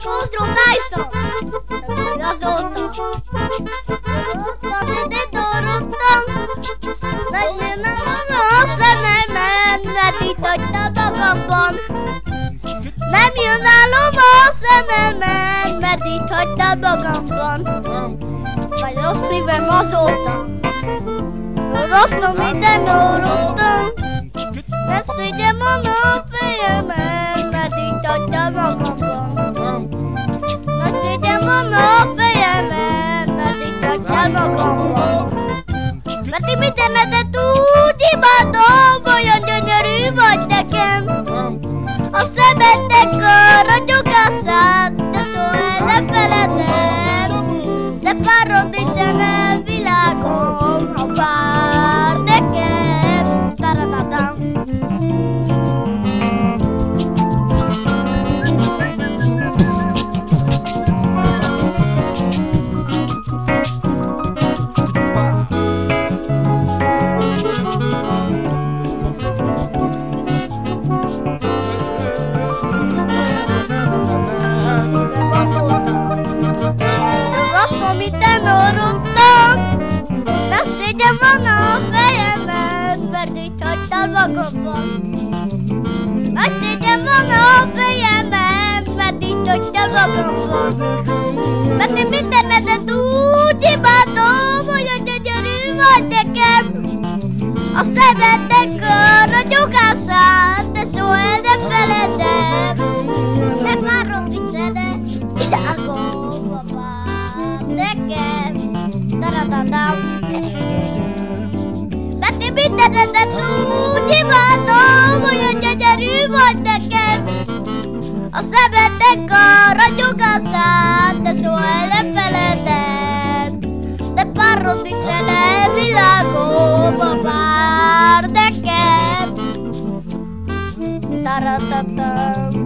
contro Tyson. Azóta. Mert itt hagytam magamban. Nem jön álom a szememben, mert itt hagytam magamban. Vagy rossz szívem azóta. Rosszom minden orrodtam. Nem szégyem a fejemen, mert itt hagytam magamban. Nem szégyem a fejemen, mert itt hagytam magamban. Mert én mindenedet úgy imádom, olyan gyönyörű vagy nekem. A szemednek a ragyogását, de soha nem feledem. De párod nincsen a világon, ha pár nekem. Taradadam. Miten orrodtam, nem szégyem van a fejemen, mert itt hagytál magamban. Nem szégyem van a fejemen, mert itt hagytál magamban. Mert én mindenedet úgy imádom, olyan gyönyörű vagy nekem. A szemednek a ragyogását, de soha nem feledem. De várod nincsen világom, apám. Nekem, taradadam. Mert én mindenedet úgy imádom, olyan gyönyörű vagy nekem. A szemednek a ragyogását, de soha nem feledem. De párod nincsen a világom, már nekem. Taradadam.